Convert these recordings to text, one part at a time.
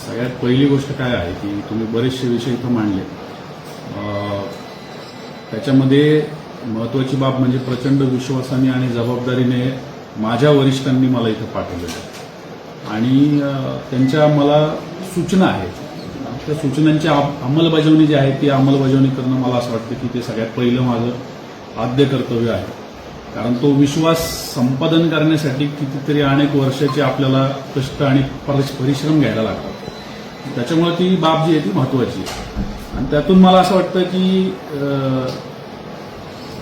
सगळ्यात पहिली गोष्ट काय आहे की तुम्ही बरेचसे विषय इथं मांडले. त्याच्यामध्ये महत्त्वाची बाब म्हणजे प्रचंड विश्वासाने आणि जबाबदारीने माझ्या वरिष्ठांनी मला इथं पाठवलेलं आहे आणि त्यांच्या मला सूचना आहेत. त्या सूचनांची अंमलबजावणी जी आहे ती अंमलबजावणी करणं मला असं वाटतं की ते सगळ्यात पहिलं माझं आद्य कर्तव्य आहे. कारण तो विश्वास संपादन करण्यासाठी कितीतरी अनेक वर्षाचे आपल्याला कष्ट आणि परिश्रम घ्यायला लागतात. त्याच्यामुळे ती बाब जी आहे ती महत्त्वाची आहे आणि त्यातून मला असं वाटतं की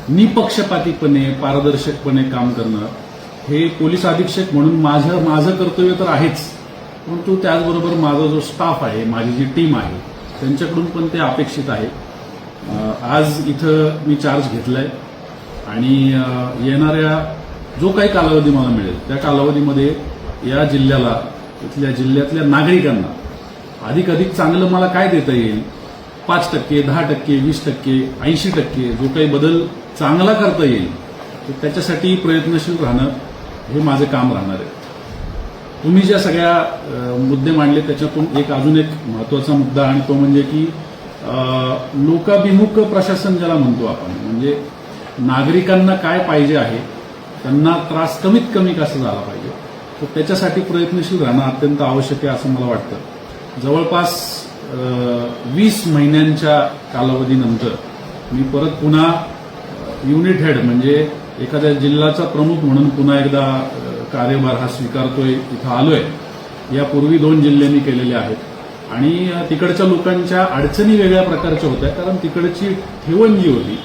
निपक्षपातीपणे पारदर्शकपणे काम करणं हे पोलीस अधीक्षक म्हणून माझं कर्तव्य तर आहेच, परंतु त्याचबरोबर माझा जो स्टाफ आहे, माझी जी टीम आहे त्यांच्याकडून पण ते अपेक्षित आहे. आज इथं मी चार्ज घेतलाय आणि येणाऱ्या जो काही कालावधी मला मिळेल त्या कालावधीमध्ये या जिल्ह्याला, इथल्या जिल्ह्यातल्या नागरिकांना अधिक चांगलं मला काय देता येईल, 5%, 10%, 20%, 80% जो काही बदल चांगला करता येईल तर त्याच्यासाठी प्रयत्नशील राहणं हे माझं काम राहणार आहे. तुम्ही ज्या सगळ्या मुद्दे मांडले त्याच्यातून अजून एक महत्त्वाचा मुद्दा आणि तो म्हणजे की लोकाभिमुख प्रशासन ज्याला म्हणतो आपण, म्हणजे नागरिकांना काय पाहिजे आहे, त्यांना त्रास कमीत कमी कसा झाला पाहिजे, तर त्याच्यासाठी प्रयत्नशील राहणं अत्यंत आवश्यक आहे असं मला वाटतं. जवळपास 20 महिन्यांच्या कालावधीनंतर मी परत पुन्हा युनिट हेड म्हणजे एखाद्या जिल्ह्याचा प्रमुख म्हणून पुन्हा एकदा कार्यभार हा स्वीकारतोय, इथं आलोय. यापूर्वी 2 जिल्हे मी केलेले आहेत आणि तिकडच्या लोकांच्या अडचणी वेगळ्या प्रकारच्या होत्या, कारण तिकडची ठेवण जी होती,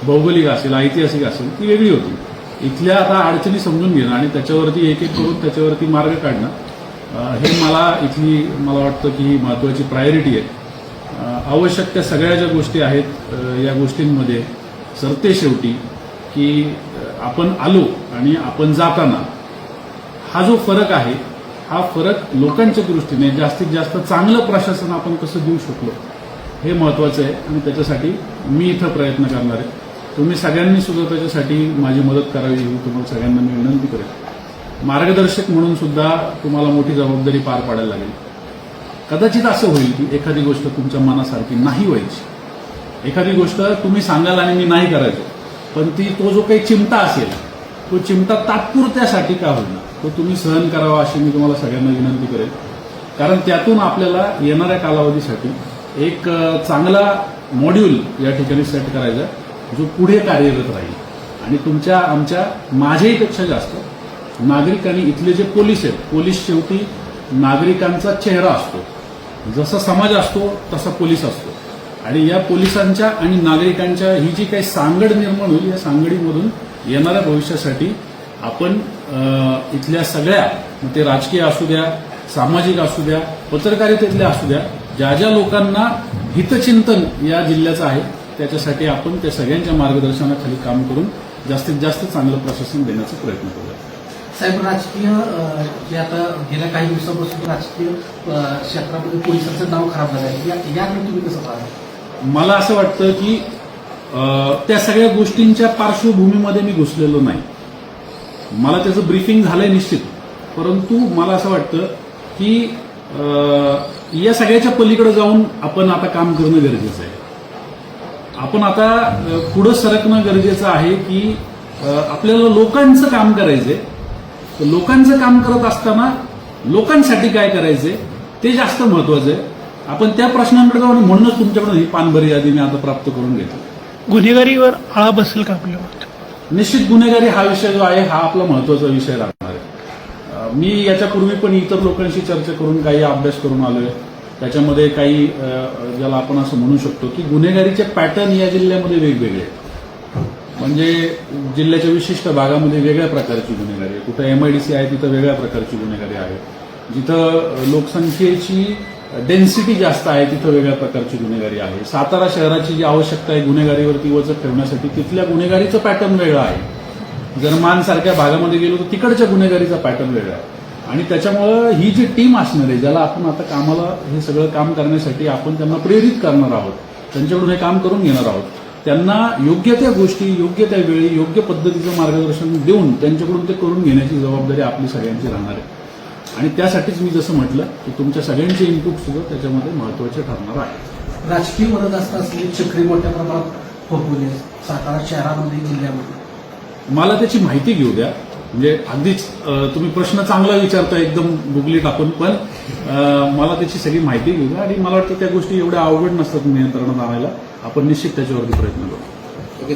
भौगोलिक असेल ऐतिहासिक असेल, ती वेगळी होती. इथल्या आता अडचणी समजून घेणं आणि त्याच्यावरती एक करून त्याच्यावरती मार्ग काढणं हे मला वाटतं की ही महत्त्वाची प्रायोरिटी आहे. आवश्यक त्या सगळ्या ज्या गोष्टी आहेत या गोष्टींमध्ये सरते शेवटी की आपण आलो आणि आपण जाताना हा जो फरक आहे, हा फरक लोकांच्या दृष्टीने जास्तीत जास्त चांगलं प्रशासन आपण कसं देऊ शकलो हे महत्त्वाचं आहे आणि त्याच्यासाठी मी इथं प्रयत्न करणार आहे. तुम्ही सगळ्यांनी सुद्धा त्याच्यासाठी माझी मदत करावी ही तुम्हाला सगळ्यांना मी विनंती करेन. मार्गदर्शक म्हणून सुद्धा तुम्हाला मोठी जबाबदारी पार पाडायला लागेल. कदाचित असं होईल की एखादी गोष्ट तुमच्या मनासारखी नाही व्हायची, एखादी गोष्ट तुम्ही सांगाल आणि मी नाही करायचो, पण तो जो काही चिमटा असेल तो चिमटा तात्पुरत्यासाठी का होईना तो तुम्ही सहन करावा अशी मी तुम्हाला सगळ्यांना विनंती करेन. कारण त्यातून आपल्याला येणाऱ्या कालावधीसाठी एक चांगला मॉड्यूल या ठिकाणी सेट करायचा जो पुढे कार्यरत राहील आणि आमच्या माझ्याहीपेक्षा जास्त नागरिकांनी, इथले जे पोलीस आहेत, पोलीस शेवटी नागरिकांचा चेहरा असतो. जसा समाज असतो तसा पोलीस असतो आणि या पोलिसांच्या आणि नागरिकांच्या ही जी काही सांगड निर्माण होईल, या सांगडीमधून येणाऱ्या भविष्यासाठी आपण इथल्या सगळ्या, ते राजकीय असू द्या, सामाजिक असू द्या, पत्रकारितेतल्या असू द्या, ज्या ज्या लोकांना हितचिंतन या जिल्ह्याचं आहे त्याच्यासाठी आपण त्या सगळ्यांच्या मार्गदर्शनाखाली काम करून जास्तीत जास्त चांगलं प्रशासन देण्याचा प्रयत्न करूया. साहेब, राजकीय जे आता गेल्या काही दिवसापासून राजकीय क्षेत्रामध्ये पोलिसांचं नाव खराब झालं आहे, याकडे तुम्ही कसं पाहता? मला असं वाटतं की त्या सगळ्या गोष्टींच्या पार्श्वभूमीमध्ये मी घुसलेलो नाही. मला त्याचं ब्रीफिंग झालंय निश्चित, परंतु मला असं वाटतं की या सगळ्याच्या पलीकडे जाऊन आपण आता काम करणं गरजेचं आहे. आपण आता पुढं सरकणं गरजेचं आहे की आपल्याला लोकांचं काम करायचंय. तर लोकांचं काम करत असताना लोकांसाठी काय करायचंय ते जास्त महत्वाचं आहे. आपण त्या प्रश्नांकडे जाऊन म्हणूनच तुमच्याकडून ही पानभरी यादी मी आता प्राप्त करून घेतो. गुन्हेगारीवर आळा बसेल का आपल्याला? निश्चित गुन्हेगारी हा विषय जो आहे हा आपला महत्वाचा विषय राहणार आहे. मी याच्यापूर्वी पण इतर लोकांशी चर्चा करून काही अभ्यास करून आलोय. त्याच्यामध्ये काही ज्याला आपण असं म्हणू शकतो की गुन्हेगारीचे पॅटर्न या जिल्ह्यामध्ये वेगवेगळे आहेत. म्हणजे जिल्ह्याच्या विशिष्ट भागामध्ये वेगळ्या प्रकारची गुन्हेगारी आहे. कुठं MIDC आहे तिथं वेगळ्या प्रकारची गुन्हेगारी आहे. जिथं लोकसंख्येची डेन्सिटी जास्त आहे तिथं वेगळ्या प्रकारची गुन्हेगारी आहे. सातारा शहराची जी आवश्यकता आहे गुन्हेगारीवरती वचक ठेवण्यासाठी तिथल्या गुन्हेगारीचं पॅटर्न वेगळं आहे. जर मानसारख्या भागामध्ये गेलो तर तिकडच्या गुन्हेगारीचा पॅटर्न वेगळा आहे आणि त्याच्यामुळं ही जी टीम असणार आहे ज्याला आपण आता कामाला हे सगळं काम करण्यासाठी आपण त्यांना प्रेरित करणार आहोत, त्यांच्याकडून हे काम करून घेणार आहोत, त्यांना योग्य त्या गोष्टी योग्य त्या वेळी योग्य पद्धतीचं मार्गदर्शन देऊन त्यांच्याकडून ते करून घेण्याची जबाबदारी आपली सगळ्यांची राहणार आहे. आणि त्यासाठीच मी जसं म्हटलं की तुमच्या सगळ्यांचे इनपुट सुद्धा त्याच्यामध्ये महत्वाचे ठरणार आहे. राजकीय वरदहस्त असलेली चक्री मोठ्या प्रमाणात फोफवली आहे सातारा शहरामध्ये जिल्ह्यामध्ये. मला त्याची माहिती घेऊ द्या. म्हणजे अगदीच तुम्ही प्रश्न चांगला विचारता एकदम गुगली टाकून, पण मला त्याची सगळी माहिती घेऊ द्या. आणि मला वाटतं त्या गोष्टी एवढ्या अवघड नसतात नियंत्रणात आणायला. आपण निश्चित त्याच्यावरती प्रयत्न करू.